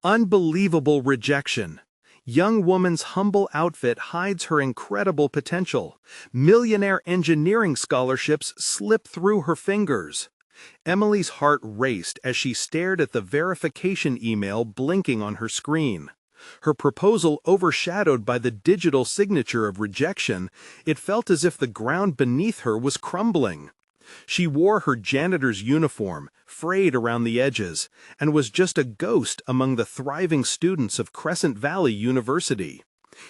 Unbelievable rejection. Young woman's humble outfit hides her incredible potential. Millionaire engineering scholarships slip through her fingers. Emily's heart raced as she stared at the verification email blinking on her screen. Her proposal overshadowed by the digital signature of rejection, it felt as if the ground beneath her was crumbling. She wore her janitor's uniform, frayed around the edges, and was just a ghost among the thriving students of Crescent Valley University.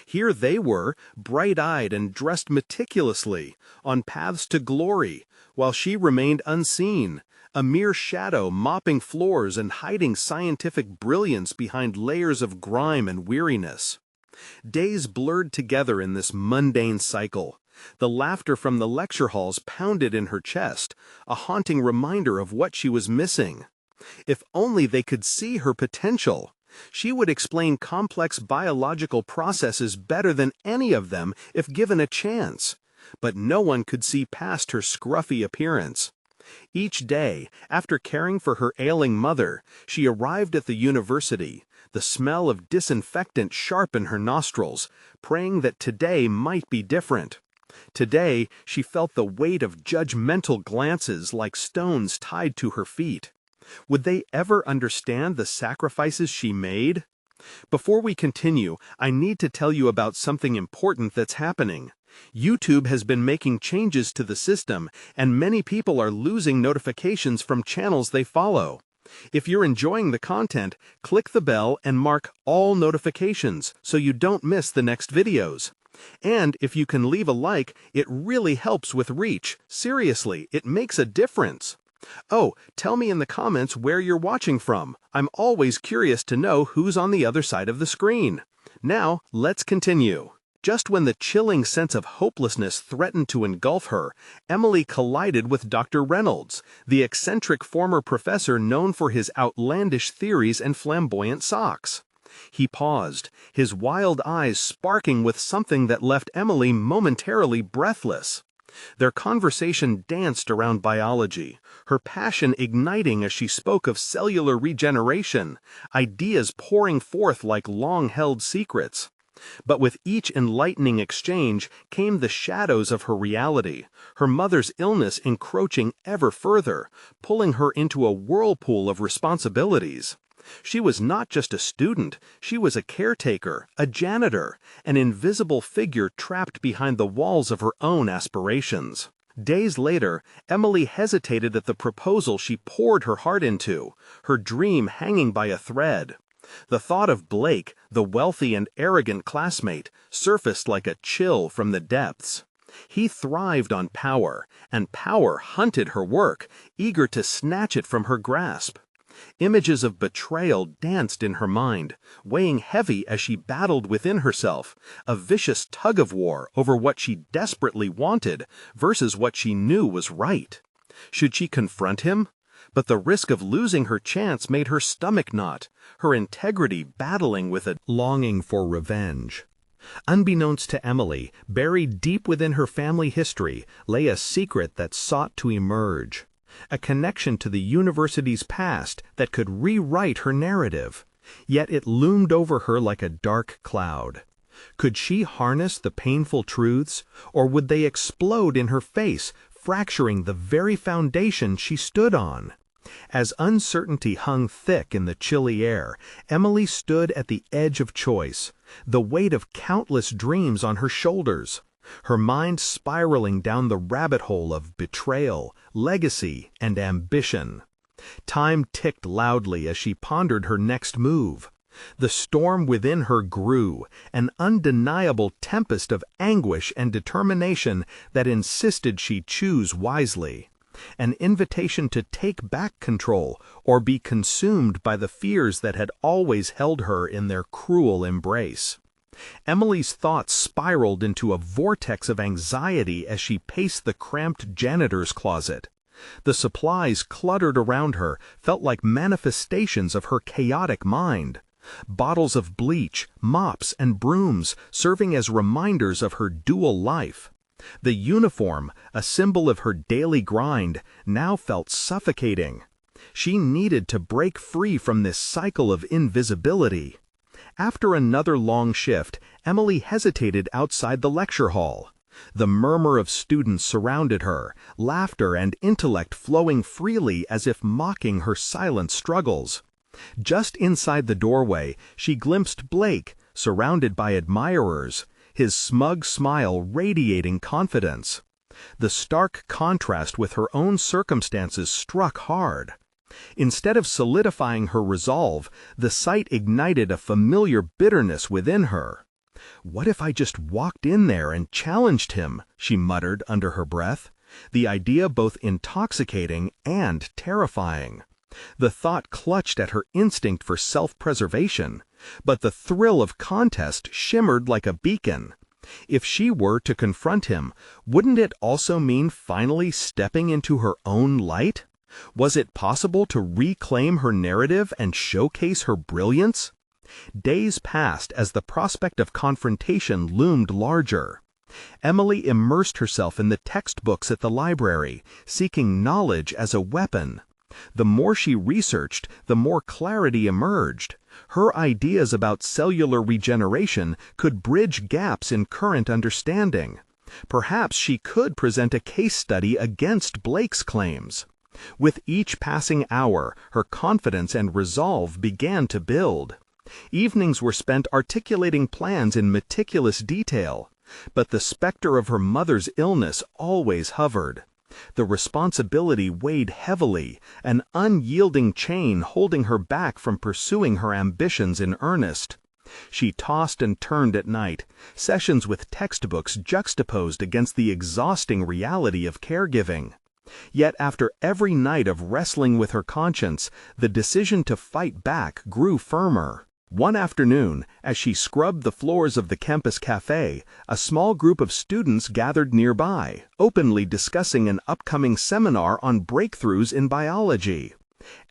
Here they were, bright-eyed and dressed meticulously, on paths to glory, while she remained unseen, a mere shadow mopping floors and hiding scientific brilliance behind layers of grime and weariness. Days blurred together in this mundane cycle. The laughter from the lecture halls pounded in her chest, a haunting reminder of what she was missing. If only they could see her potential. She would explain complex biological processes better than any of them if given a chance. But no one could see past her scruffy appearance. Each day, after caring for her ailing mother, she arrived at the university, the smell of disinfectant sharp in her nostrils, praying that today might be different. Today, she felt the weight of judgmental glances like stones tied to her feet. Would they ever understand the sacrifices she made? Before we continue, I need to tell you about something important that's happening. YouTube has been making changes to the system, and many people are losing notifications from channels they follow. If you're enjoying the content, click the bell and mark all notifications so you don't miss the next videos. And if you can leave a like, it really helps with reach. Seriously, it makes a difference. Oh, tell me in the comments where you're watching from. I'm always curious to know who's on the other side of the screen. Now, let's continue. Just when the chilling sense of hopelessness threatened to engulf her, Emily collided with Dr. Reynolds, the eccentric former professor known for his outlandish theories and flamboyant socks. He paused, his wild eyes sparking with something that left Emily momentarily breathless. Their conversation danced around biology, her passion igniting as she spoke of cellular regeneration, ideas pouring forth like long-held secrets. But with each enlightening exchange came the shadows of her reality, her mother's illness encroaching ever further, pulling her into a whirlpool of responsibilities. She was not just a student, she was a caretaker, a janitor, an invisible figure trapped behind the walls of her own aspirations. Days later, Emily hesitated at the proposal she poured her heart into, her dream hanging by a thread. The thought of Blake, the wealthy and arrogant classmate, surfaced like a chill from the depths. He thrived on power, and power hunted her work, eager to snatch it from her grasp. Images of betrayal danced in her mind, weighing heavy as she battled within herself, a vicious tug-of-war over what she desperately wanted versus what she knew was right. Should she confront him? But the risk of losing her chance made her stomach knot, her integrity battling with a longing for revenge. Unbeknownst to Emily, buried deep within her family history, lay a secret that sought to emerge. A connection to the university's past that could rewrite her narrative. Yet it loomed over her like a dark cloud. Could she harness the painful truths, or would they explode in her face, fracturing the very foundation she stood on? As uncertainty hung thick in the chilly air, Emily stood at the edge of choice, the weight of countless dreams on her shoulders. Her mind spiraling down the rabbit hole of betrayal, legacy, and ambition. Time ticked loudly as she pondered her next move. The storm within her grew, an undeniable tempest of anguish and determination that insisted she choose wisely. An invitation to take back control or be consumed by the fears that had always held her in their cruel embrace. Emily's thoughts spiraled into a vortex of anxiety as she paced the cramped janitor's closet. The supplies cluttered around her felt like manifestations of her chaotic mind. Bottles of bleach, mops, and brooms serving as reminders of her dual life. The uniform, a symbol of her daily grind, now felt suffocating. She needed to break free from this cycle of invisibility. After another long shift, Emily hesitated outside the lecture hall. The murmur of students surrounded her, laughter and intellect flowing freely as if mocking her silent struggles. Just inside the doorway, she glimpsed Blake, surrounded by admirers, his smug smile radiating confidence. The stark contrast with her own circumstances struck hard. Instead of solidifying her resolve, the sight ignited a familiar bitterness within her. "What if I just walked in there and challenged him?" she muttered under her breath, the idea both intoxicating and terrifying. The thought clutched at her instinct for self-preservation, but the thrill of contest shimmered like a beacon. If she were to confront him, wouldn't it also mean finally stepping into her own light? Was it possible to reclaim her narrative and showcase her brilliance? Days passed as the prospect of confrontation loomed larger. Emily immersed herself in the textbooks at the library, seeking knowledge as a weapon. The more she researched, the more clarity emerged. Her ideas about cellular regeneration could bridge gaps in current understanding. Perhaps she could present a case study against Blake's claims. With each passing hour, her confidence and resolve began to build. Evenings were spent articulating plans in meticulous detail, but the specter of her mother's illness always hovered. The responsibility weighed heavily, an unyielding chain holding her back from pursuing her ambitions in earnest. She tossed and turned at night, sessions with textbooks juxtaposed against the exhausting reality of caregiving. Yet after every night of wrestling with her conscience, the decision to fight back grew firmer. One afternoon, as she scrubbed the floors of the campus cafe, a small group of students gathered nearby, openly discussing an upcoming seminar on breakthroughs in biology.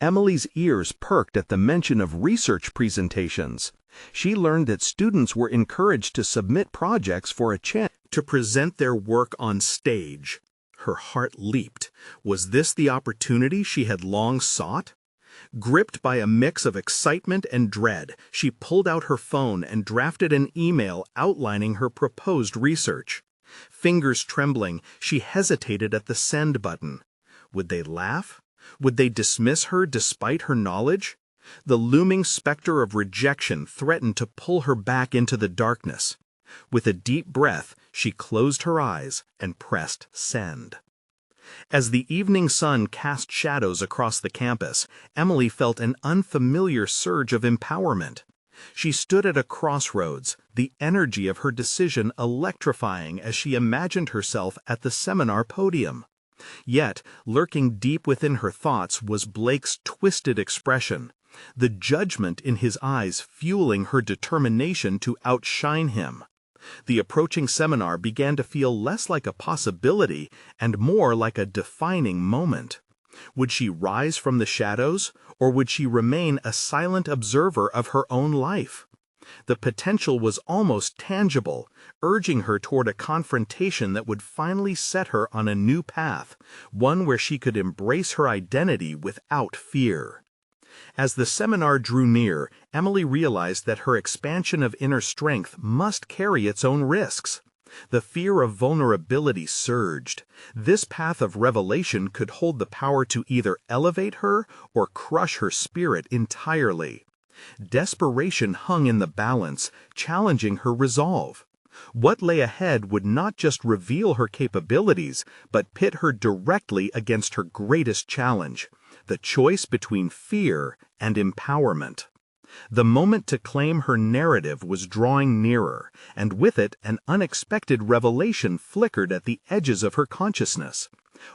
Emily's ears perked at the mention of research presentations. She learned that students were encouraged to submit projects for a chance to present their work on stage. Her heart leaped. Was this the opportunity she had long sought? Gripped by a mix of excitement and dread, she pulled out her phone and drafted an email outlining her proposed research. Fingers trembling, she hesitated at the send button. Would they laugh? Would they dismiss her despite her knowledge? The looming specter of rejection threatened to pull her back into the darkness. With a deep breath, she closed her eyes and pressed send. As the evening sun cast shadows across the campus, Emily felt an unfamiliar surge of empowerment. She stood at a crossroads, the energy of her decision electrifying as she imagined herself at the seminar podium. Yet, lurking deep within her thoughts was Blake's twisted expression, the judgment in his eyes fueling her determination to outshine him. The approaching seminar began to feel less like a possibility and more like a defining moment. Would she rise from the shadows, or would she remain a silent observer of her own life? The potential was almost tangible, urging her toward a confrontation that would finally set her on a new path, one where she could embrace her identity without fear. As the seminar drew near, Emily realized that her expansion of inner strength must carry its own risks. The fear of vulnerability surged. This path of revelation could hold the power to either elevate her or crush her spirit entirely. Desperation hung in the balance, challenging her resolve. What lay ahead would not just reveal her capabilities, but pit her directly against her greatest challenge: the choice between fear and empowerment. The moment to claim her narrative was drawing nearer, and with it an unexpected revelation flickered at the edges of her consciousness.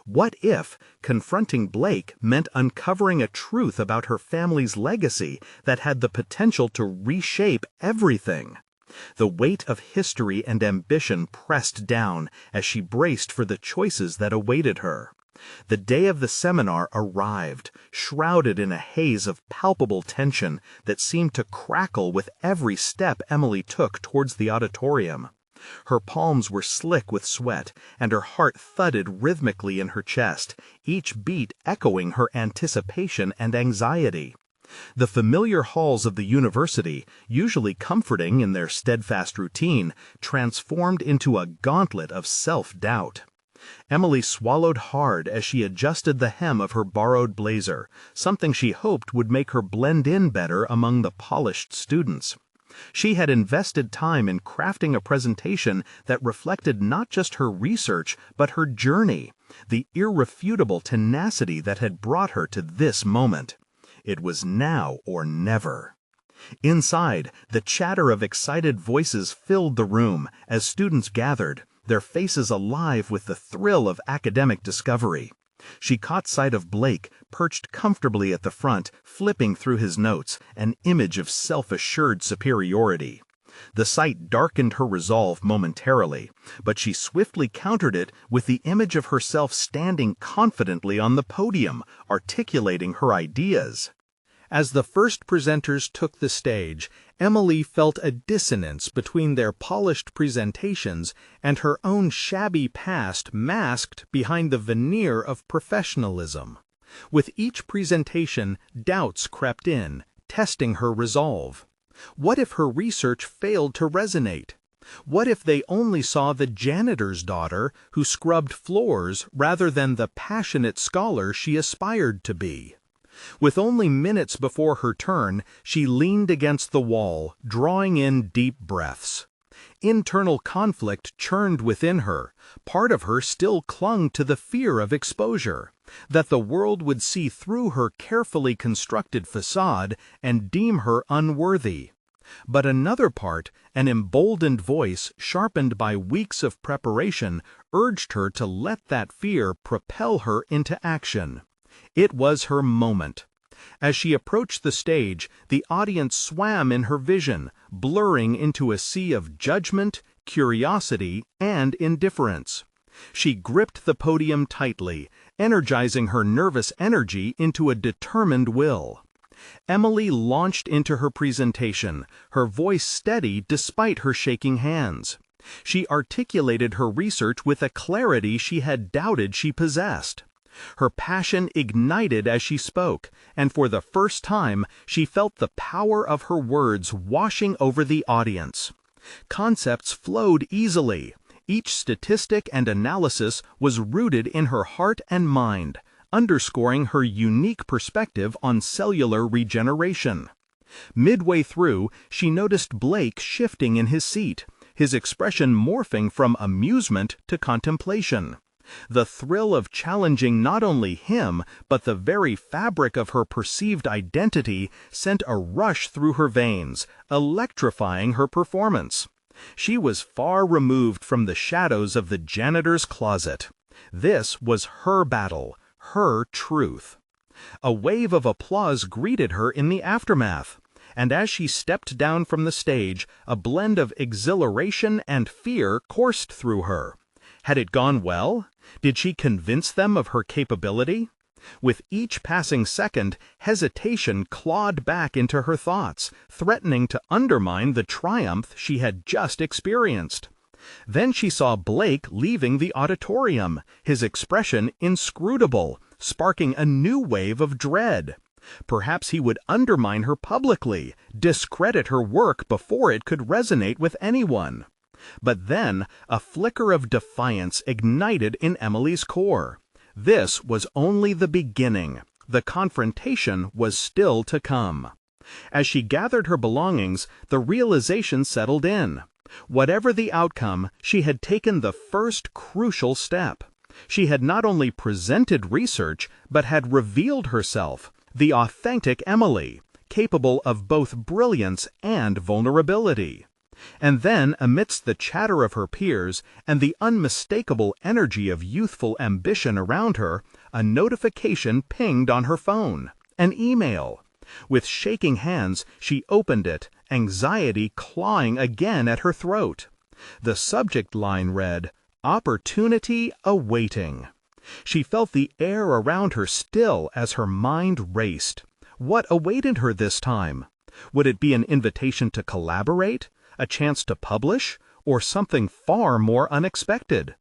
What if confronting Blake meant uncovering a truth about her family's legacy that had the potential to reshape everything? The weight of history and ambition pressed down as she braced for the choices that awaited her. The day of the seminar arrived, shrouded in a haze of palpable tension that seemed to crackle with every step Emily took towards the auditorium. Her palms were slick with sweat, and her heart thudded rhythmically in her chest, each beat echoing her anticipation and anxiety. The familiar halls of the university, usually comforting in their steadfast routine, transformed into a gauntlet of self-doubt. Emily swallowed hard as she adjusted the hem of her borrowed blazer, something she hoped would make her blend in better among the polished students. She had invested time in crafting a presentation that reflected not just her research, but her journey, the irrefutable tenacity that had brought her to this moment. It was now or never. Inside, the chatter of excited voices filled the room as students gathered, their faces alive with the thrill of academic discovery. She caught sight of Blake, perched comfortably at the front, flipping through his notes, an image of self-assured superiority. The sight darkened her resolve momentarily, but she swiftly countered it with the image of herself standing confidently on the podium, articulating her ideas. As the first presenters took the stage, Emily felt a dissonance between their polished presentations and her own shabby past masked behind the veneer of professionalism. With each presentation, doubts crept in, testing her resolve. What if her research failed to resonate? What if they only saw the janitor's daughter who scrubbed floors rather than the passionate scholar she aspired to be? With only minutes before her turn, she leaned against the wall, drawing in deep breaths. Internal conflict churned within her. Part of her still clung to the fear of exposure, that the world would see through her carefully constructed facade and deem her unworthy. But another part, an emboldened voice sharpened by weeks of preparation, urged her to let that fear propel her into action. It was her moment. As she approached the stage, the audience swam in her vision, blurring into a sea of judgment, curiosity, and indifference. She gripped the podium tightly, energizing her nervous energy into a determined will. Emily launched into her presentation, her voice steady despite her shaking hands. She articulated her research with a clarity she had doubted she possessed. Her passion ignited as she spoke, and for the first time she felt the power of her words washing over the audience. Concepts flowed easily. Each statistic and analysis was rooted in her heart and mind, underscoring her unique perspective on cellular regeneration. Midway through, she noticed Blake shifting in his seat, his expression morphing from amusement to contemplation. The thrill of challenging not only him, but the very fabric of her perceived identity sent a rush through her veins, electrifying her performance. She was far removed from the shadows of the janitor's closet. This was her battle, her truth. A wave of applause greeted her in the aftermath, and as she stepped down from the stage, a blend of exhilaration and fear coursed through her. Had it gone well? Did she convince them of her capability? With each passing second, hesitation clawed back into her thoughts, threatening to undermine the triumph she had just experienced. Then she saw Blake leaving the auditorium, his expression inscrutable, sparking a new wave of dread. Perhaps he would undermine her publicly, discredit her work before it could resonate with anyone. But then, a flicker of defiance ignited in Emily's core. This was only the beginning. The confrontation was still to come. As she gathered her belongings, the realization settled in. Whatever the outcome, she had taken the first crucial step. She had not only presented research, but had revealed herself, the authentic Emily, capable of both brilliance and vulnerability. And then, amidst the chatter of her peers and the unmistakable energy of youthful ambition around her, a notification pinged on her phone. An email. With shaking hands, she opened it, anxiety clawing again at her throat. The subject line read, "Opportunity awaiting." She felt the air around her still as her mind raced. What awaited her this time? Would it be an invitation to collaborate? A chance to publish? or something far more unexpected.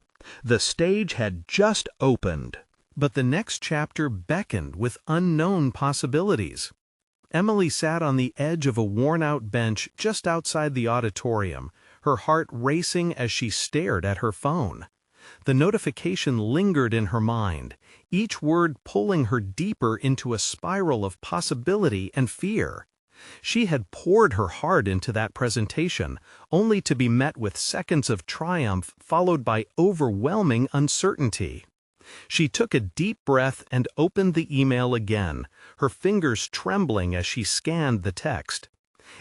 The stage had just opened, but the next chapter beckoned with unknown possibilities. Emily sat on the edge of a worn-out bench just outside the auditorium, her heart racing as she stared at her phone. The notification lingered in her mind, each word pulling her deeper into a spiral of possibility and fear. She had poured her heart into that presentation, only to be met with seconds of triumph followed by overwhelming uncertainty. She took a deep breath and opened the email again, her fingers trembling as she scanned the text.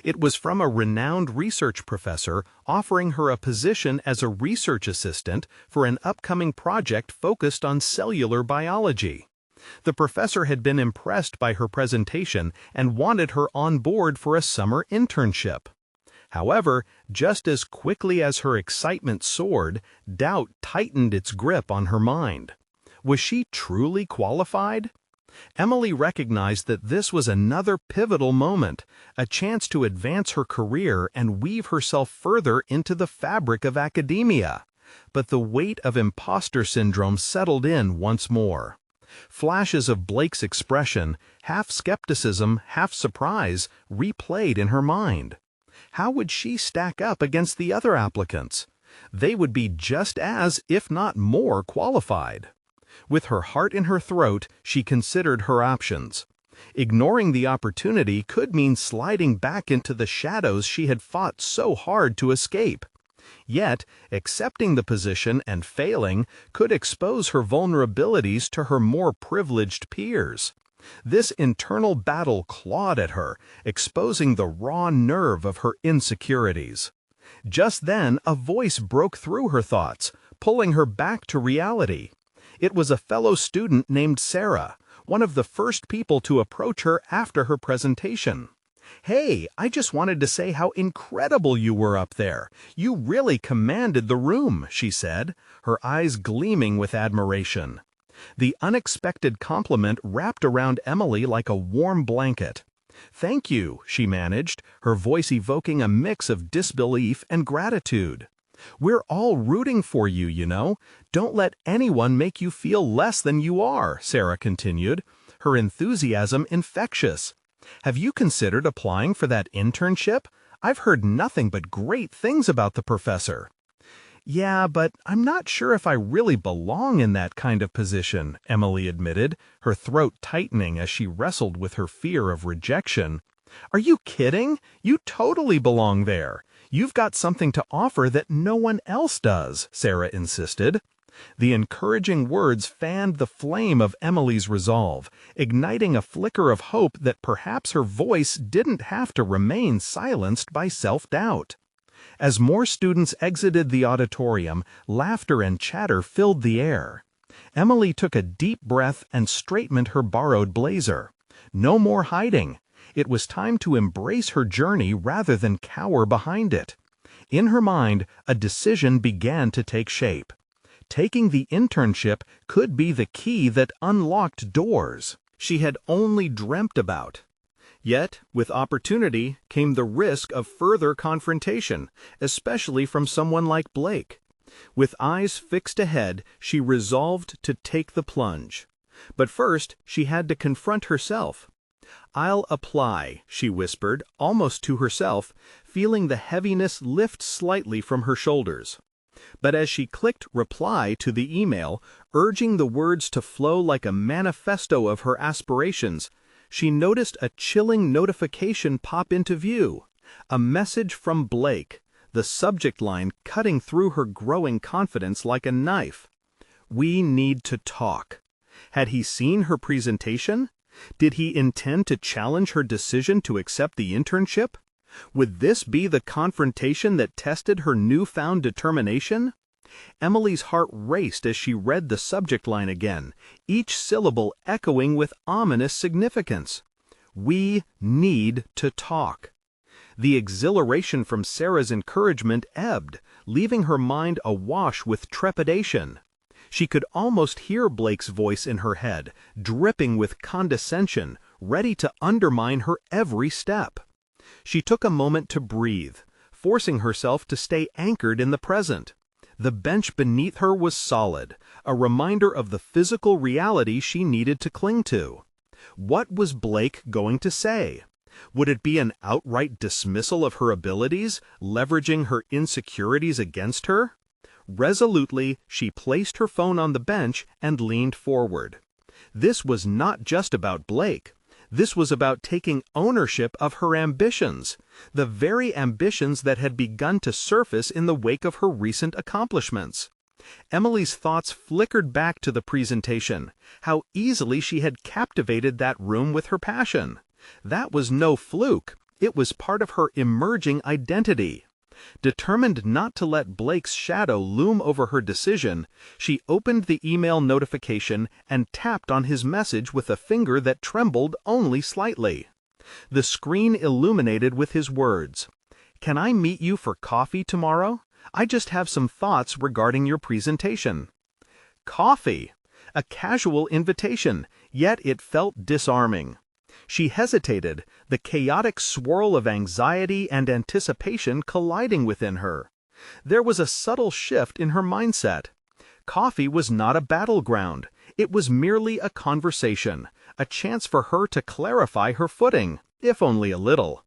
It was from a renowned research professor offering her a position as a research assistant for an upcoming project focused on cellular biology. The professor had been impressed by her presentation and wanted her on board for a summer internship. However, just as quickly as her excitement soared, doubt tightened its grip on her mind. Was she truly qualified? Emily recognized that this was another pivotal moment, a chance to advance her career and weave herself further into the fabric of academia. But the weight of imposter syndrome settled in once more. Flashes of Blake's expression, half skepticism, half surprise, replayed in her mind. How would she stack up against the other applicants? They would be just as, if not more, qualified. With her heart in her throat, she considered her options. Ignoring the opportunity could mean sliding back into the shadows she had fought so hard to escape. Yet, accepting the position and failing could expose her vulnerabilities to her more privileged peers. This internal battle clawed at her, exposing the raw nerve of her insecurities. Just then, a voice broke through her thoughts, pulling her back to reality. It was a fellow student named Sarah, one of the first people to approach her after her presentation. "Hey, I just wanted to say how incredible you were up there. You really commanded the room," she said, her eyes gleaming with admiration. The unexpected compliment wrapped around Emily like a warm blanket. "Thank you," she managed, her voice evoking a mix of disbelief and gratitude. "We're all rooting for you, you know. Don't let anyone make you feel less than you are," Sarah continued, her enthusiasm infectious. "Have you considered applying for that internship? I've heard nothing but great things about the professor." "Yeah, but I'm not sure if I really belong in that kind of position," Emily admitted, her throat tightening as she wrestled with her fear of rejection. "Are you kidding? You totally belong there. You've got something to offer that no one else does," Sarah insisted. The encouraging words fanned the flame of Emily's resolve, igniting a flicker of hope that perhaps her voice didn't have to remain silenced by self-doubt. As more students exited the auditorium, laughter and chatter filled the air. Emily took a deep breath and straightened her borrowed blazer. No more hiding. It was time to embrace her journey rather than cower behind it. In her mind, a decision began to take shape. Taking the internship could be the key that unlocked doors she had only dreamt about. Yet, with opportunity came the risk of further confrontation, especially from someone like Blake. With eyes fixed ahead, she resolved to take the plunge. But first, she had to confront herself. "I'll apply," she whispered, almost to herself, feeling the heaviness lift slightly from her shoulders. But as she clicked reply to the email, urging the words to flow like a manifesto of her aspirations, she noticed a chilling notification pop into view. A message from Blake, the subject line cutting through her growing confidence like a knife. "We need to talk." Had he seen her presentation? Did he intend to challenge her decision to accept the internship? Would this be the confrontation that tested her newfound determination? Emily's heart raced as she read the subject line again, each syllable echoing with ominous significance. "We need to talk." The exhilaration from Sarah's encouragement ebbed, leaving her mind awash with trepidation. She could almost hear Blake's voice in her head, dripping with condescension, ready to undermine her every step. She took a moment to breathe, forcing herself to stay anchored in the present. The bench beneath her was solid, a reminder of the physical reality she needed to cling to. What was Blake going to say? Would it be an outright dismissal of her abilities, leveraging her insecurities against her? Resolutely, she placed her phone on the bench and leaned forward. This was not just about Blake. This was about taking ownership of her ambitions, the very ambitions that had begun to surface in the wake of her recent accomplishments. Emily's thoughts flickered back to the presentation, how easily she had captivated that room with her passion. That was no fluke. It was part of her emerging identity. Determined not to let Blake's shadow loom over her decision, she opened the email notification and tapped on his message with a finger that trembled only slightly. The screen illuminated with his words, "Can I meet you for coffee tomorrow? I just have some thoughts regarding your presentation." Coffee! A casual invitation, yet it felt disarming. She hesitated, the chaotic swirl of anxiety and anticipation colliding within her. There was a subtle shift in her mindset. Coffee was not a battleground. It was merely a conversation, a chance for her to clarify her footing, if only a little.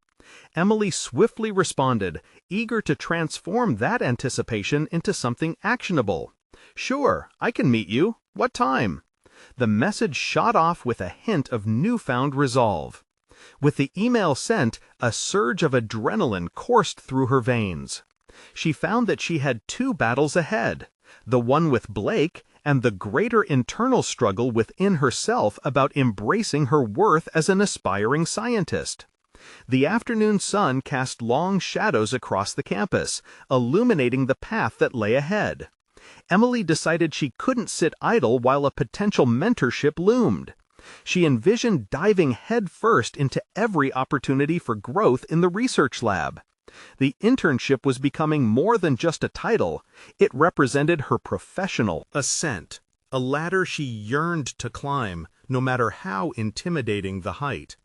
Emily swiftly responded, eager to transform that anticipation into something actionable. "Sure, I can meet you. What time?" The message shot off with a hint of newfound resolve. With the email sent, a surge of adrenaline coursed through her veins. She found that she had two battles ahead, the one with Blake and the greater internal struggle within herself about embracing her worth as an aspiring scientist. The afternoon sun cast long shadows across the campus, illuminating the path that lay ahead. Emily decided she couldn't sit idle while a potential mentorship loomed. She envisioned diving headfirst into every opportunity for growth in the research lab. The internship was becoming more than just a title. It represented her professional ascent, a ladder she yearned to climb, no matter how intimidating the height.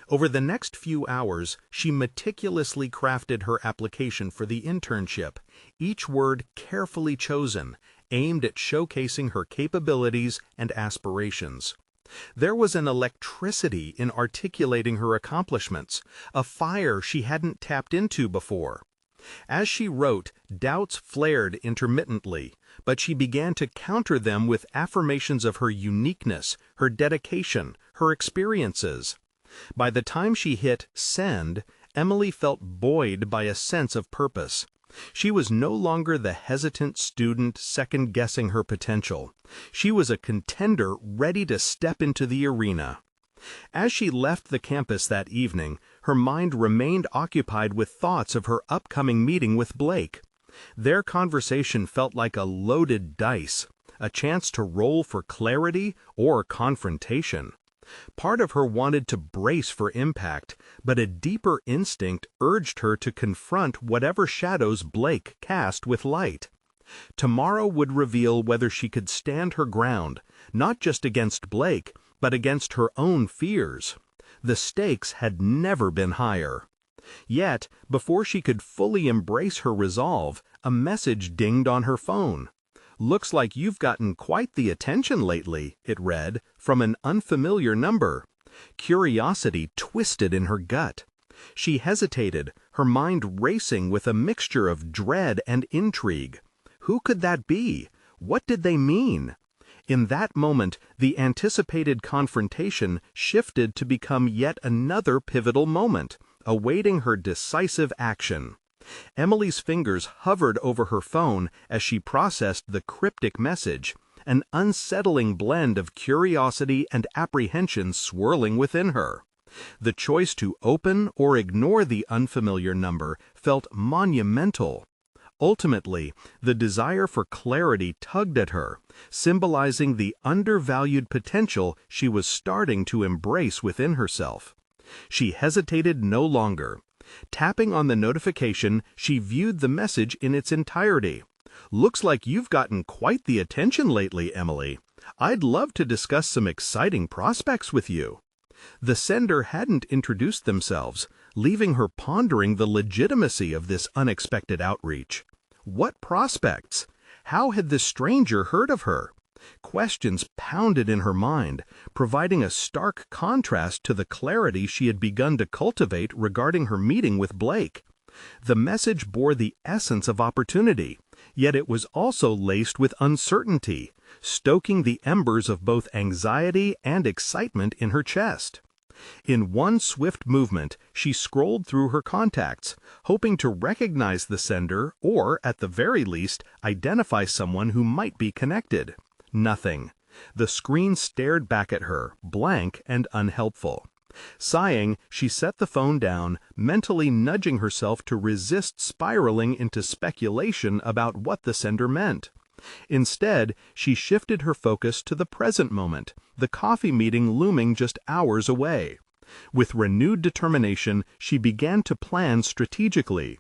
Over the next few hours, she meticulously crafted her application for the internship, each word carefully chosen, aimed at showcasing her capabilities and aspirations. There was an electricity in articulating her accomplishments, a fire she hadn't tapped into before. As she wrote, doubts flared intermittently, but she began to counter them with affirmations of her uniqueness, her dedication, her experiences. By the time she hit send, Emily felt buoyed by a sense of purpose. She was no longer the hesitant student second-guessing her potential. She was a contender ready to step into the arena. As she left the campus that evening, her mind remained occupied with thoughts of her upcoming meeting with Blake. Their conversation felt like a loaded dice, a chance to roll for clarity or confrontation. Part of her wanted to brace for impact, but a deeper instinct urged her to confront whatever shadows Blake cast with light. Tomorrow would reveal whether she could stand her ground, not just against Blake, but against her own fears. The stakes had never been higher. Yet, before she could fully embrace her resolve, a message dinged on her phone. "Looks like you've gotten quite the attention lately," it read, from an unfamiliar number. Curiosity twisted in her gut. She hesitated, her mind racing with a mixture of dread and intrigue. Who could that be? What did they mean? In that moment, the anticipated confrontation shifted to become yet another pivotal moment, awaiting her decisive action. Emily's fingers hovered over her phone as she processed the cryptic message, an unsettling blend of curiosity and apprehension swirling within her. The choice to open or ignore the unfamiliar number felt monumental. Ultimately, the desire for clarity tugged at her, symbolizing the undervalued potential she was starting to embrace within herself. She hesitated no longer. Tapping on the notification, she viewed the message in its entirety. "Looks like you've gotten quite the attention lately, Emily. I'd love to discuss some exciting prospects with you." The sender hadn't introduced themselves, leaving her pondering the legitimacy of this unexpected outreach. What prospects? How had this stranger heard of her? Questions pounded in her mind, providing a stark contrast to the clarity she had begun to cultivate regarding her meeting with Blake. The message bore the essence of opportunity, yet it was also laced with uncertainty, stoking the embers of both anxiety and excitement in her chest. In one swift movement, she scrolled through her contacts, hoping to recognize the sender or, at the very least, identify someone who might be connected. Nothing. The screen stared back at her, blank and unhelpful. Sighing, she set the phone down, mentally nudging herself to resist spiraling into speculation about what the sender meant. Instead, she shifted her focus to the present moment, the coffee meeting looming just hours away. With renewed determination, she began to plan strategically.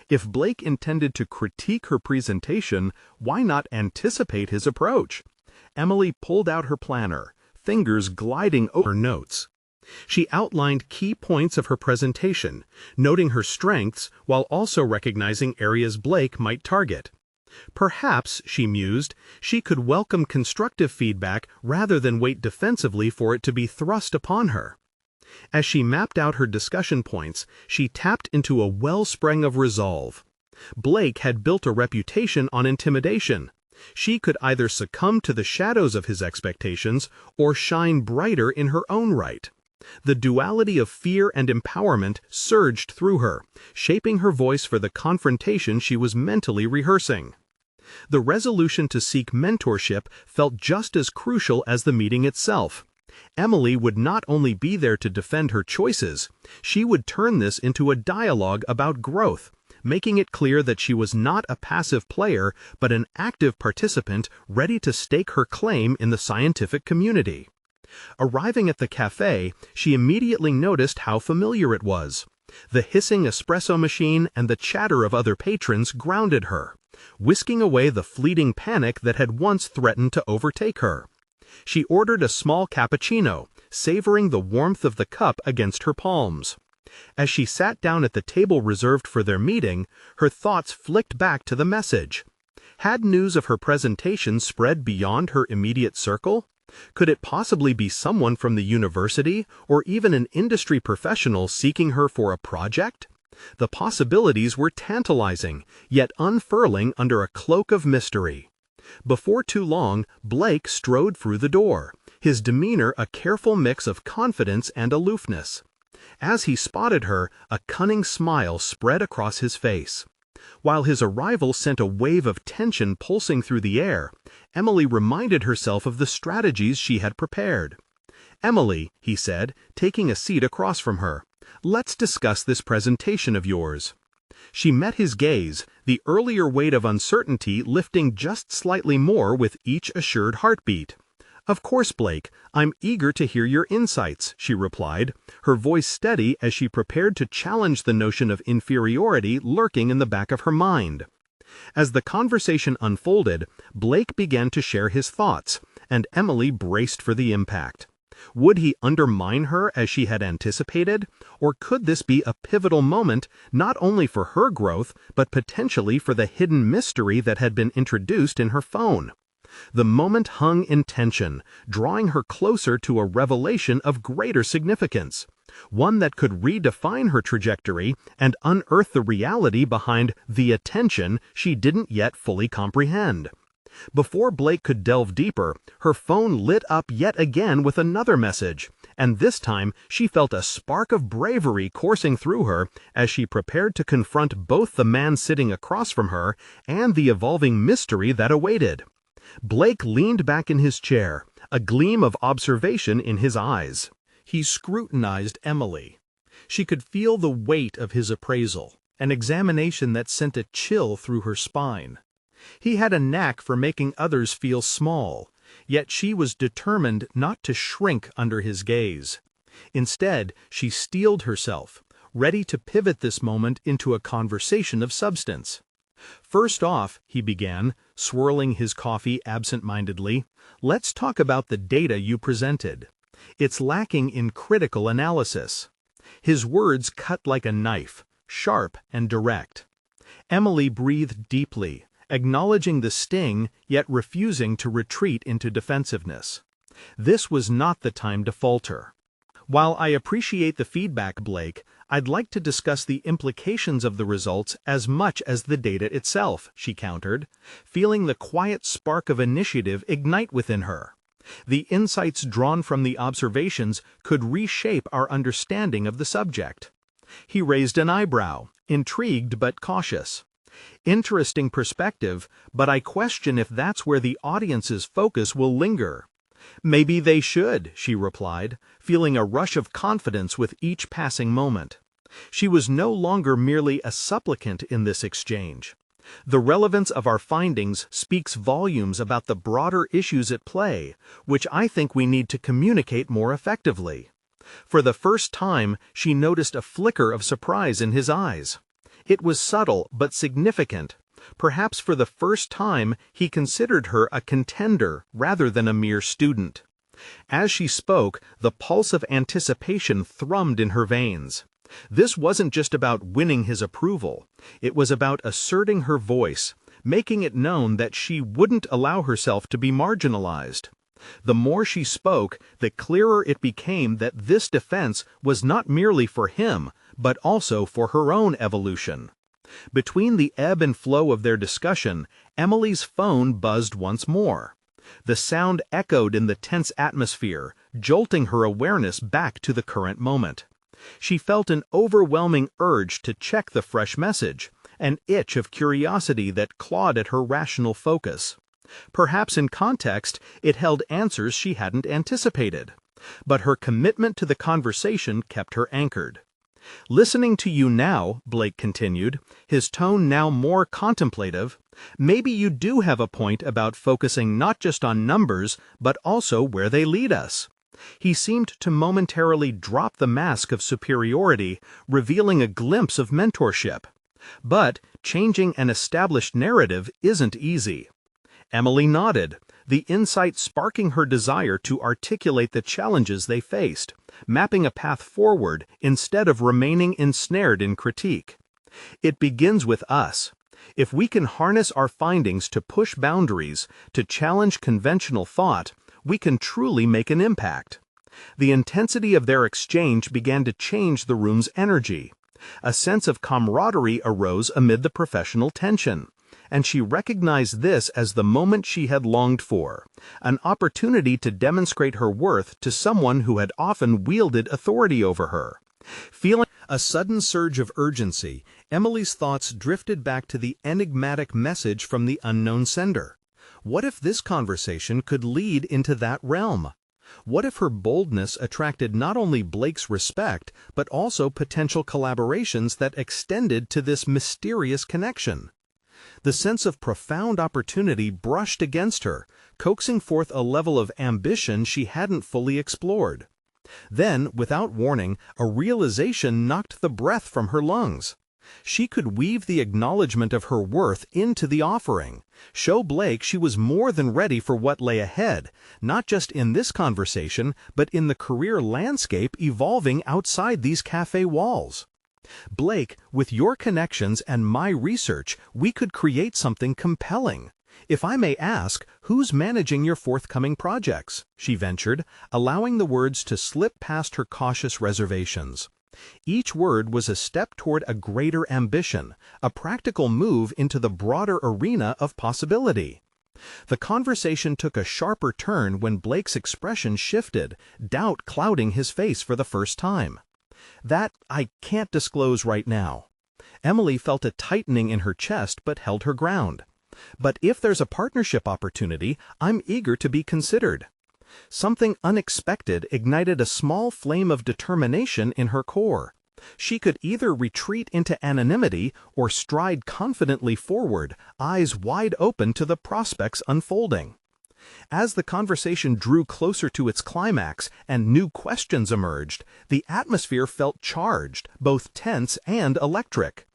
If Blake intended to critique her presentation, why not anticipate his approach? Emily pulled out her planner, fingers gliding over notes. She outlined key points of her presentation, noting her strengths while also recognizing areas Blake might target. Perhaps, she mused, she could welcome constructive feedback rather than wait defensively for it to be thrust upon her. As she mapped out her discussion points, she tapped into a wellspring of resolve. Blake had built a reputation on intimidation. She could either succumb to the shadows of his expectations or shine brighter in her own right. The duality of fear and empowerment surged through her, shaping her voice for the confrontation she was mentally rehearsing. The resolution to seek mentorship felt just as crucial as the meeting itself. Emily would not only be there to defend her choices, she would turn this into a dialogue about growth, making it clear that she was not a passive player but an active participant ready to stake her claim in the scientific community. Arriving at the cafe, she immediately noticed how familiar it was. The hissing espresso machine and the chatter of other patrons grounded her, whisking away the fleeting panic that had once threatened to overtake her. She ordered a small cappuccino, savoring the warmth of the cup against her palms. As she sat down at the table reserved for their meeting, her thoughts flicked back to the message. Had news of her presentation spread beyond her immediate circle? Could it possibly be someone from the university or even an industry professional seeking her for a project? The possibilities were tantalizing, yet unfurling under a cloak of mystery. Before too long, Blake strode through the door, his demeanor a careful mix of confidence and aloofness. As he spotted her, a cunning smile spread across his face. While his arrival sent a wave of tension pulsing through the air, Emily reminded herself of the strategies she had prepared. "Emily," he said, taking a seat across from her, "let's discuss this presentation of yours." She met his gaze, the earlier weight of uncertainty lifting just slightly more with each assured heartbeat. "Of course, Blake, I'm eager to hear your insights," she replied, her voice steady as she prepared to challenge the notion of inferiority lurking in the back of her mind. As the conversation unfolded, Blake began to share his thoughts, and Emily braced for the impact. Would he undermine her as she had anticipated, or could this be a pivotal moment not only for her growth but potentially for the hidden mystery that had been introduced in her phone? The moment hung in tension, drawing her closer to a revelation of greater significance, one that could redefine her trajectory and unearth the reality behind the attention she didn't yet fully comprehend. Before Blake could delve deeper, her phone lit up yet again with another message, and this time she felt a spark of bravery coursing through her as she prepared to confront both the man sitting across from her and the evolving mystery that awaited. Blake leaned back in his chair, a gleam of observation in his eyes. He scrutinized Emily. She could feel the weight of his appraisal, an examination that sent a chill through her spine. He had a knack for making others feel small, yet she was determined not to shrink under his gaze. Instead, she steeled herself, ready to pivot this moment into a conversation of substance. "First off," he began, swirling his coffee absent-mindedly, "let's talk about the data you presented. It's lacking in critical analysis." His words cut like a knife, sharp and direct. Emily breathed deeply, acknowledging the sting yet refusing to retreat into defensiveness. This was not the time to falter. "While I appreciate the feedback, Blake, I'd like to discuss the implications of the results as much as the data itself," she countered, feeling the quiet spark of initiative ignite within her. The insights drawn from the observations could reshape our understanding of the subject. He raised an eyebrow, intrigued but cautious. "Interesting perspective, but I question if that's where the audience's focus will linger." "Maybe they should," she replied, feeling a rush of confidence with each passing moment. She was no longer merely a supplicant in this exchange. The relevance of our findings speaks volumes about the broader issues at play, which I think we need to communicate more effectively. For the first time, she noticed a flicker of surprise in his eyes. It was subtle but significant. Perhaps for the first time, he considered her a contender rather than a mere student. As she spoke, the pulse of anticipation thrummed in her veins. This wasn't just about winning his approval. It was about asserting her voice, making it known that she wouldn't allow herself to be marginalized. The more she spoke, the clearer it became that this defense was not merely for him, but also for her own evolution. Between the ebb and flow of their discussion, Emily's phone buzzed once more. The sound echoed in the tense atmosphere, jolting her awareness back to the current moment. She felt an overwhelming urge to check the fresh message, an itch of curiosity that clawed at her rational focus. Perhaps in context, it held answers she hadn't anticipated. But her commitment to the conversation kept her anchored. "Listening to you now," Blake continued, his tone now more contemplative, "maybe you do have a point about focusing not just on numbers, but also where they lead us." He seemed to momentarily drop the mask of superiority, revealing a glimpse of mentorship. But changing an established narrative isn't easy. Emily nodded, the insight sparking her desire to articulate the challenges they faced, mapping a path forward instead of remaining ensnared in critique. "It begins with us. If we can harness our findings to push boundaries, to challenge conventional thought, we can truly make an impact." The intensity of their exchange began to change the room's energy. A sense of camaraderie arose amid the professional tension, and she recognized this as the moment she had longed for, an opportunity to demonstrate her worth to someone who had often wielded authority over her. Feeling a sudden surge of urgency, Emily's thoughts drifted back to the enigmatic message from the unknown sender. What if this conversation could lead into that realm? What if her boldness attracted not only Blake's respect, but also potential collaborations that extended to this mysterious connection? The sense of profound opportunity brushed against her, coaxing forth a level of ambition she hadn't fully explored. Then, without warning, a realization knocked the breath from her lungs. She could weave the acknowledgement of her worth into the offering, show Blake she was more than ready for what lay ahead, not just in this conversation, but in the career landscape evolving outside these cafe walls. "Blake, with your connections and my research, we could create something compelling. If I may ask, who's managing your forthcoming projects?" she ventured, allowing the words to slip past her cautious reservations. Each word was a step toward a greater ambition, a practical move into the broader arena of possibility. The conversation took a sharper turn when Blake's expression shifted, doubt clouding his face for the first time. "That I can't disclose right now." Emily felt a tightening in her chest but held her ground. "But if there's a partnership opportunity, I'm eager to be considered." Something unexpected ignited a small flame of determination in her core. She could either retreat into anonymity or stride confidently forward, eyes wide open to the prospects unfolding. As the conversation drew closer to its climax and new questions emerged, the atmosphere felt charged, both tense and electric.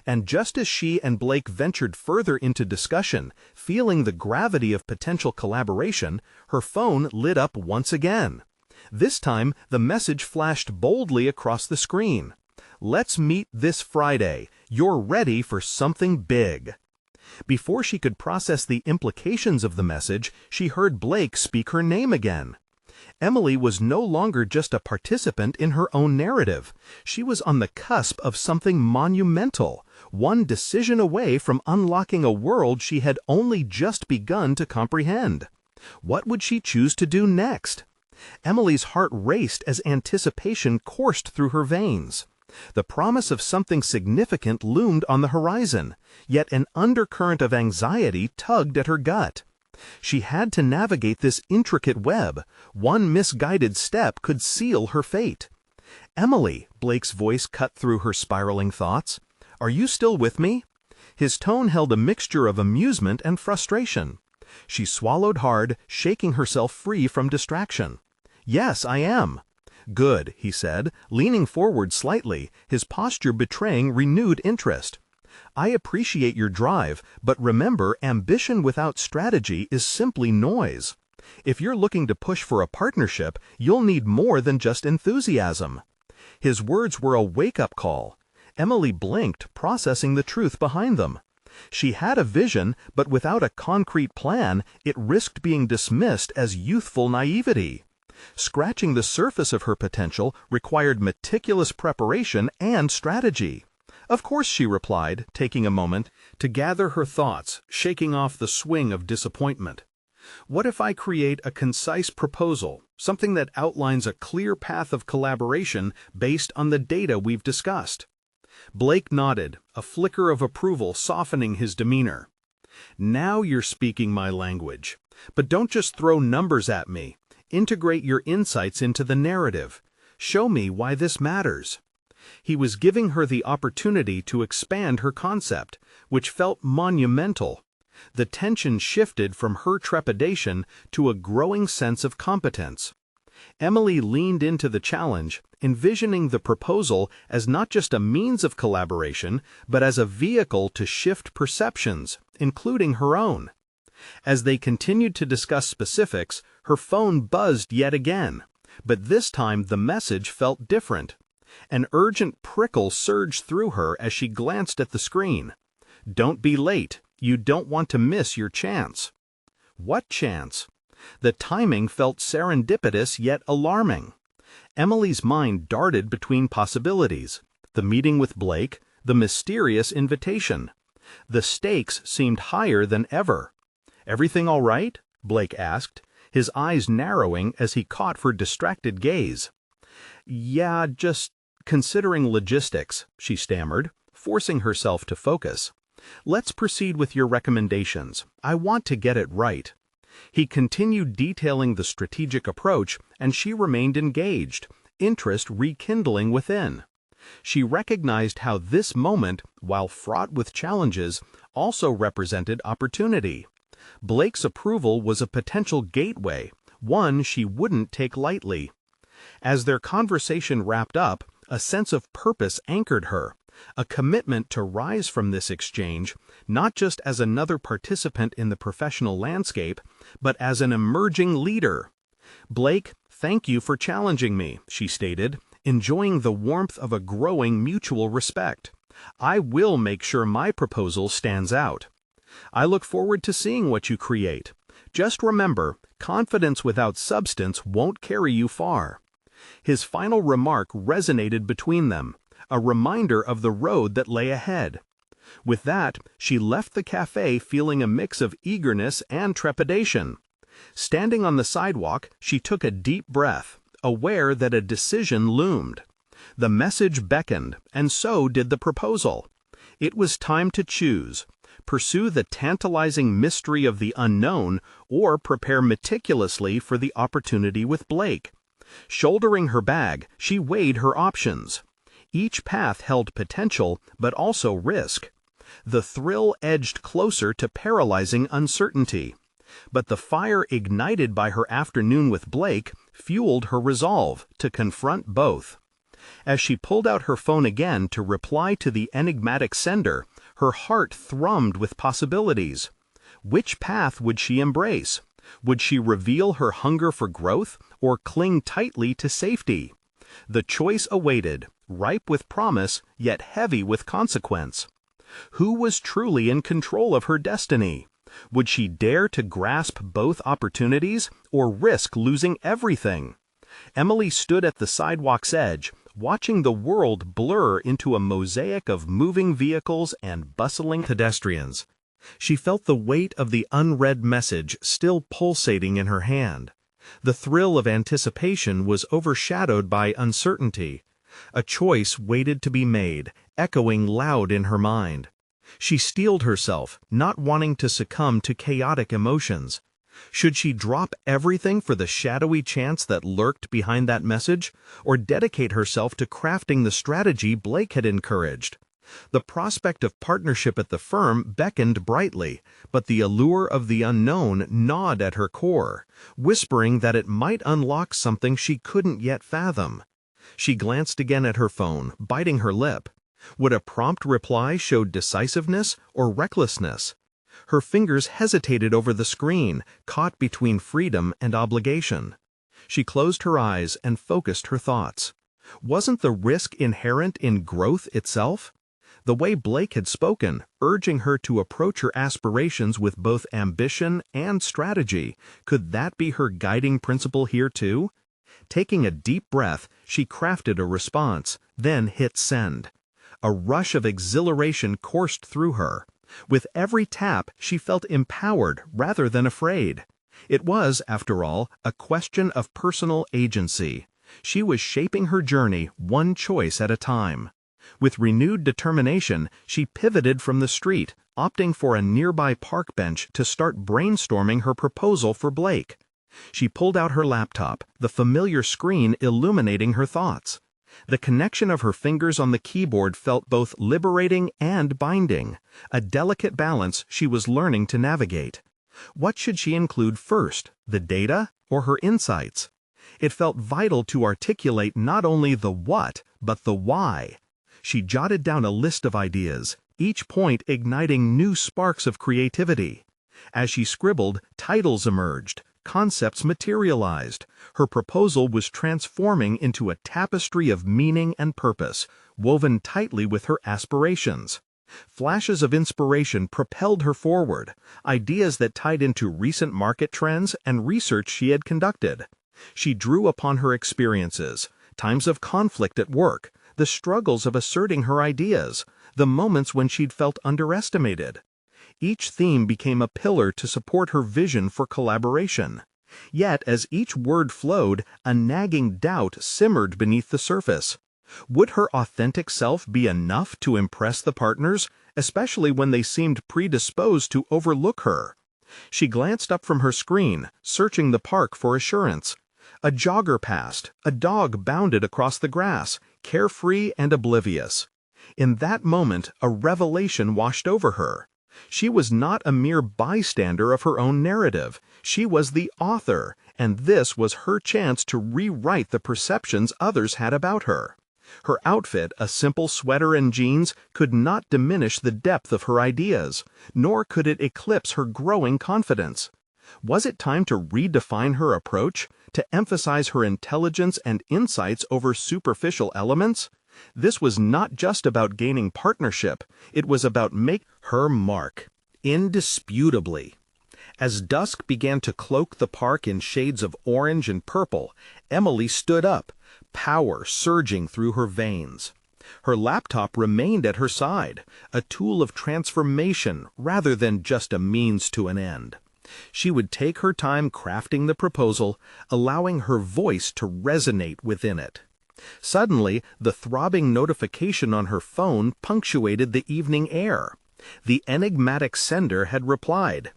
And just as she and Blake ventured further into discussion, feeling the gravity of potential collaboration, her phone lit up once again. This time, the message flashed boldly across the screen. "Let's meet this Friday. You're ready for something big." Before she could process the implications of the message, she heard Blake speak her name again. Emily was no longer just a participant in her own narrative. She was on the cusp of something monumental, one decision away from unlocking a world she had only just begun to comprehend. What would she choose to do next? Emily's heart raced as anticipation coursed through her veins. The promise of something significant loomed on the horizon, yet an undercurrent of anxiety tugged at her gut. She had to navigate this intricate web. One misguided step could seal her fate. "Emily," Blake's voice cut through her spiraling thoughts. "Are you still with me?" His tone held a mixture of amusement and frustration. She swallowed hard, shaking herself free from distraction. "Yes, I am." "Good," he said, leaning forward slightly, his posture betraying renewed interest. "I appreciate your drive, but remember, ambition without strategy is simply noise. If you're looking to push for a partnership, you'll need more than just enthusiasm." His words were a wake-up call. Emily blinked, processing the truth behind them. She had a vision, but without a concrete plan, it risked being dismissed as youthful naivety. Scratching the surface of her potential required meticulous preparation and strategy. "Of course," she replied, taking a moment to gather her thoughts, shaking off the swing of disappointment. "What if I create a concise proposal, something that outlines a clear path of collaboration based on the data we've discussed?" Blake nodded, a flicker of approval softening his demeanor. "Now you're speaking my language. But don't just throw numbers at me. Integrate your insights into the narrative. Show me why this matters." He was giving her the opportunity to expand her concept, which felt monumental. The tension shifted from her trepidation to a growing sense of competence. Emily leaned into the challenge, envisioning the proposal as not just a means of collaboration, but as a vehicle to shift perceptions, including her own. As they continued to discuss specifics, her phone buzzed yet again, but this time the message felt different. An urgent prickle surged through her as she glanced at the screen. "Don't be late. You don't want to miss your chance." What chance? The timing felt serendipitous yet alarming. Emily's mind darted between possibilities: the meeting with Blake, the mysterious invitation. The stakes seemed higher than ever. "Everything all right?" Blake asked, his eyes narrowing as he caught her distracted gaze. "Yeah, just considering logistics," she stammered, forcing herself to focus. "Let's proceed with your recommendations. I want to get it right." He continued detailing the strategic approach, and she remained engaged, interest rekindling within. She recognized how this moment, while fraught with challenges, also represented opportunity. Blake's approval was a potential gateway, one she wouldn't take lightly. As their conversation wrapped up, a sense of purpose anchored her, a commitment to rise from this exchange, not just as another participant in the professional landscape, but as an emerging leader. "Blake, thank you for challenging me," she stated, enjoying the warmth of a growing mutual respect. "I will make sure my proposal stands out." "I look forward to seeing what you create. Just remember, confidence without substance won't carry you far." His final remark resonated between them, a reminder of the road that lay ahead. With that, she left the cafe feeling a mix of eagerness and trepidation. Standing on the sidewalk, she took a deep breath, aware that a decision loomed. The message beckoned, and so did the proposal. It was time to choose: pursue the tantalizing mystery of the unknown, or prepare meticulously for the opportunity with Blake. Shouldering her bag, she weighed her options. Each path held potential, but also risk. The thrill edged closer to paralyzing uncertainty. But the fire ignited by her afternoon with Blake fueled her resolve to confront both. As she pulled out her phone again to reply to the enigmatic sender, her heart thrummed with possibilities. Which path would she embrace? Would she reveal her hunger for growth or cling tightly to safety? The choice awaited, ripe with promise, yet heavy with consequence. Who was truly in control of her destiny? Would she dare to grasp both opportunities or risk losing everything? Emily stood at the sidewalk's edge, watching the world blur into a mosaic of moving vehicles and bustling pedestrians. She felt the weight of the unread message still pulsating in her hand. The thrill of anticipation was overshadowed by uncertainty. A choice waited to be made, echoing loud in her mind. She steeled herself, not wanting to succumb to chaotic emotions. Should she drop everything for the shadowy chance that lurked behind that message, or dedicate herself to crafting the strategy Blake had encouraged? The prospect of partnership at the firm beckoned brightly, but the allure of the unknown gnawed at her core, whispering that it might unlock something she couldn't yet fathom. She glanced again at her phone, biting her lip. Would a prompt reply show decisiveness or recklessness? Her fingers hesitated over the screen, caught between freedom and obligation. She closed her eyes and focused her thoughts. Wasn't the risk inherent in growth itself? The way Blake had spoken, urging her to approach her aspirations with both ambition and strategy, could that be her guiding principle here too? Taking a deep breath, she crafted a response, then hit send. A rush of exhilaration coursed through her. With every tap, she felt empowered rather than afraid. It was, after all, a question of personal agency. She was shaping her journey one choice at a time. With renewed determination, she pivoted from the street, opting for a nearby park bench to start brainstorming her proposal for Blake. She pulled out her laptop, the familiar screen illuminating her thoughts. The connection of her fingers on the keyboard felt both liberating and binding, a delicate balance she was learning to navigate. What should she include first, the data or her insights? It felt vital to articulate not only the what, but the why. She jotted down a list of ideas, each point igniting new sparks of creativity. As she scribbled, titles emerged, concepts materialized. Her proposal was transforming into a tapestry of meaning and purpose, woven tightly with her aspirations. Flashes of inspiration propelled her forward, ideas that tied into recent market trends and research she had conducted. She drew upon her experiences, times of conflict at work, the struggles of asserting her ideas, the moments when she'd felt underestimated. Each theme became a pillar to support her vision for collaboration. Yet, as each word flowed, a nagging doubt simmered beneath the surface. Would her authentic self be enough to impress the partners, especially when they seemed predisposed to overlook her? She glanced up from her screen, searching the park for assurance. A jogger passed, a dog bounded across the grass, carefree and oblivious. In that moment, a revelation washed over her. She was not a mere bystander of her own narrative. She was the author, and this was her chance to rewrite the perceptions others had about her. Her outfit, a simple sweater and jeans, could not diminish the depth of her ideas, nor could it eclipse her growing confidence. Was it time to redefine her approach, to emphasize her intelligence and insights over superficial elements? This was not just about gaining partnership, it was about making her mark, indisputably. As dusk began to cloak the park in shades of orange and purple, Emily stood up, power surging through her veins. Her laptop remained at her side, a tool of transformation rather than just a means to an end. She would take her time crafting the proposal, allowing her voice to resonate within it. Suddenly, the throbbing notification on her phone punctuated the evening air. The enigmatic sender had replied,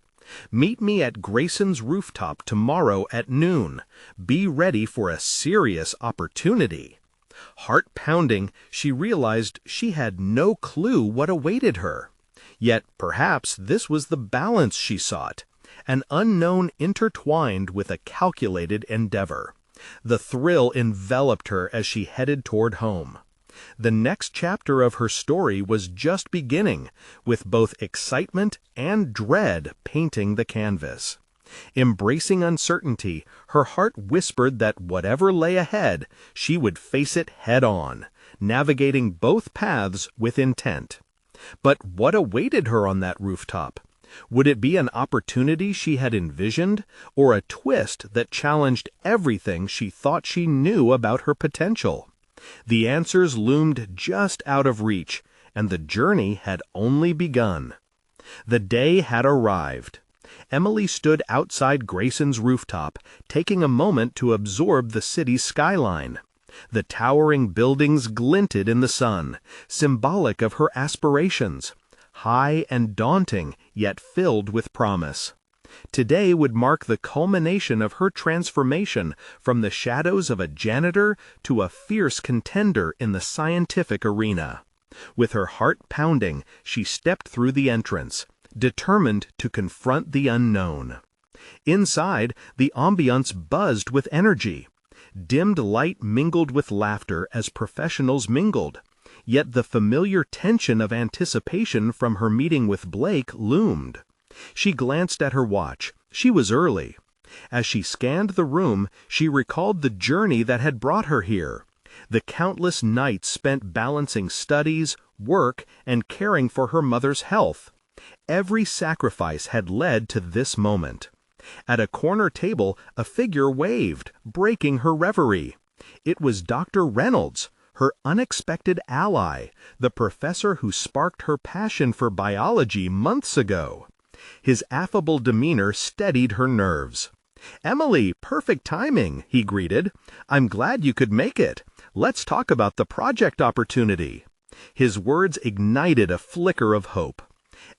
"Meet me at Grayson's rooftop tomorrow at noon. Be ready for a serious opportunity." Heart pounding, she realized she had no clue what awaited her. Yet perhaps this was the balance she sought, an unknown intertwined with a calculated endeavor. The thrill enveloped her as she headed toward home. The next chapter of her story was just beginning, with both excitement and dread painting the canvas. Embracing uncertainty, her heart whispered that whatever lay ahead, she would face it head-on, navigating both paths with intent. But what awaited her on that rooftop? Would it be an opportunity she had envisioned, or a twist that challenged everything she thought she knew about her potential? The answers loomed just out of reach, and the journey had only begun. The day had arrived. Emily stood outside Grayson's rooftop, taking a moment to absorb the city's skyline. The towering buildings glinted in the sun, symbolic of her aspirations, high and daunting, yet filled with promise. Today would mark the culmination of her transformation from the shadows of a janitor to a fierce contender in the scientific arena. With her heart pounding, she stepped through the entrance, determined to confront the unknown. Inside, the ambiance buzzed with energy. Dimmed light mingled with laughter as professionals mingled, yet the familiar tension of anticipation from her meeting with Blake loomed. She glanced at her watch. She was early. As she scanned the room, she recalled the journey that had brought her here. The countless nights spent balancing studies, work, and caring for her mother's health. Every sacrifice had led to this moment. At a corner table, a figure waved, breaking her reverie. It was Dr. Reynolds, her unexpected ally, the professor who sparked her passion for biology months ago. His affable demeanor steadied her nerves. "Emily, perfect timing," he greeted. "I'm glad you could make it. Let's talk about the project opportunity." His words ignited a flicker of hope.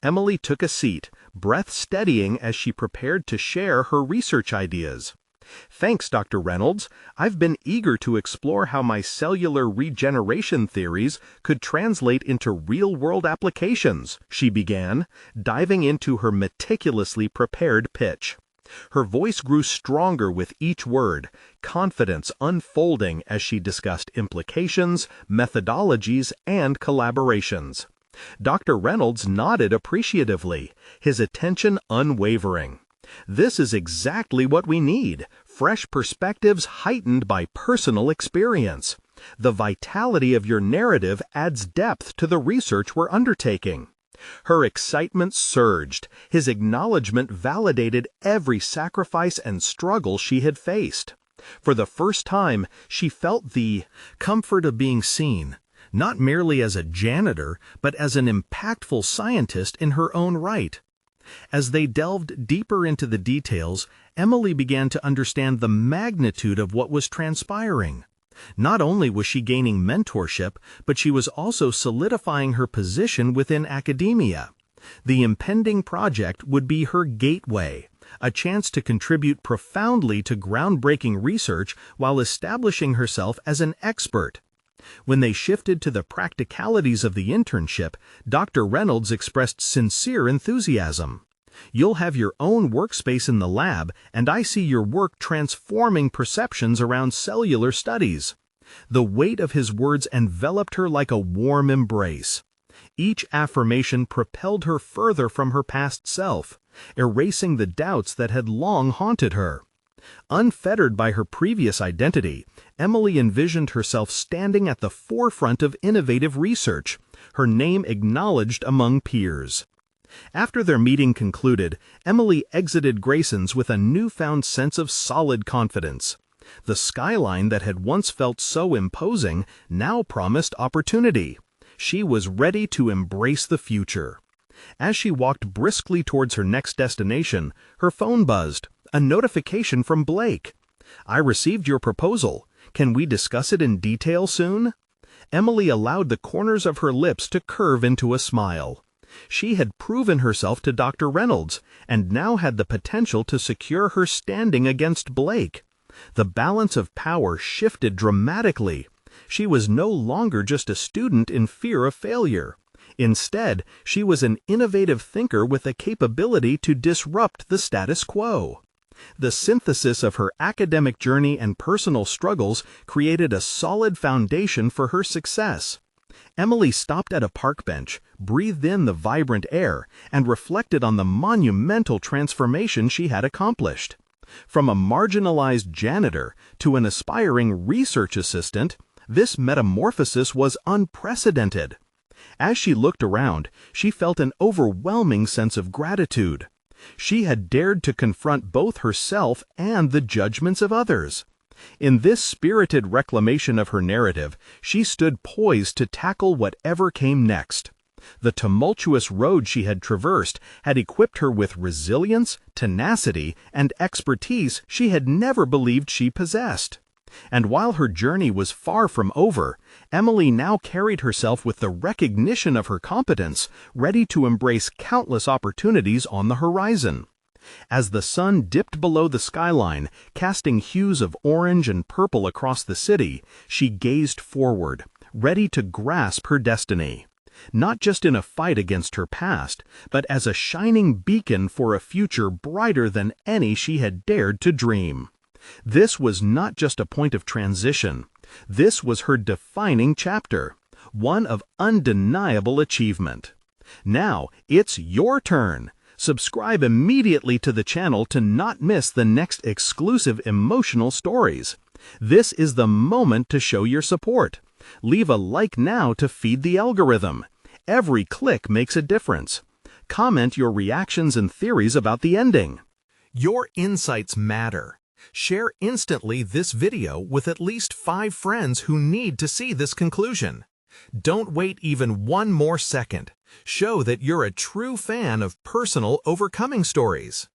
Emily took a seat, breath steadying as she prepared to share her research ideas. "Thanks, Dr. Reynolds. I've been eager to explore how my cellular regeneration theories could translate into real-world applications," she began, diving into her meticulously prepared pitch. Her voice grew stronger with each word, confidence unfolding as she discussed implications, methodologies, and collaborations. Dr. Reynolds nodded appreciatively, his attention unwavering. "This is exactly what we need, fresh perspectives heightened by personal experience. The vitality of your narrative adds depth to the research we're undertaking." Her excitement surged. His acknowledgement validated every sacrifice and struggle she had faced. For the first time, she felt the comfort of being seen, not merely as a janitor, but as an impactful scientist in her own right. As they delved deeper into the details, Emily began to understand the magnitude of what was transpiring. Not only was she gaining mentorship, but she was also solidifying her position within academia. The impending project would be her gateway, a chance to contribute profoundly to groundbreaking research while establishing herself as an expert. When they shifted to the practicalities of the internship, Dr. Reynolds expressed sincere enthusiasm. "You'll have your own workspace in the lab, and I see your work transforming perceptions around cellular studies." The weight of his words enveloped her like a warm embrace. Each affirmation propelled her further from her past self, erasing the doubts that had long haunted her. Unfettered by her previous identity, Emily envisioned herself standing at the forefront of innovative research, her name acknowledged among peers. After their meeting concluded, Emily exited Grayson's with a newfound sense of solid confidence. The skyline that had once felt so imposing now promised opportunity. She was ready to embrace the future. As she walked briskly towards her next destination, her phone buzzed. A notification from Blake. "I received your proposal. Can we discuss it in detail soon?" Emily allowed the corners of her lips to curve into a smile. She had proven herself to Dr. Reynolds, and now had the potential to secure her standing against Blake. The balance of power shifted dramatically. She was no longer just a student in fear of failure. Instead, she was an innovative thinker with a capability to disrupt the status quo. The synthesis of her academic journey and personal struggles created a solid foundation for her success. Emily stopped at a park bench, breathed in the vibrant air, and reflected on the monumental transformation she had accomplished. From a marginalized janitor to an aspiring research assistant, this metamorphosis was unprecedented. As she looked around, she felt an overwhelming sense of gratitude. She had dared to confront both herself and the judgments of others. In this spirited reclamation of her narrative, she stood poised to tackle whatever came next. The tumultuous road she had traversed had equipped her with resilience, tenacity, and expertise she had never believed she possessed. And while her journey was far from over, Emily now carried herself with the recognition of her competence, ready to embrace countless opportunities on the horizon. As the sun dipped below the skyline, casting hues of orange and purple across the city, she gazed forward, ready to grasp her destiny. Not just in a fight against her past, but as a shining beacon for a future brighter than any she had dared to dream. This was not just a point of transition. This was her defining chapter, one of undeniable achievement. Now, it's your turn. Subscribe immediately to the channel to not miss the next exclusive emotional stories. This is the moment to show your support. Leave a like now to feed the algorithm. Every click makes a difference. Comment your reactions and theories about the ending. Your insights matter. Share instantly this video with at least 5 friends who need to see this conclusion. Don't wait even one more second. Show that you're a true fan of personal overcoming stories.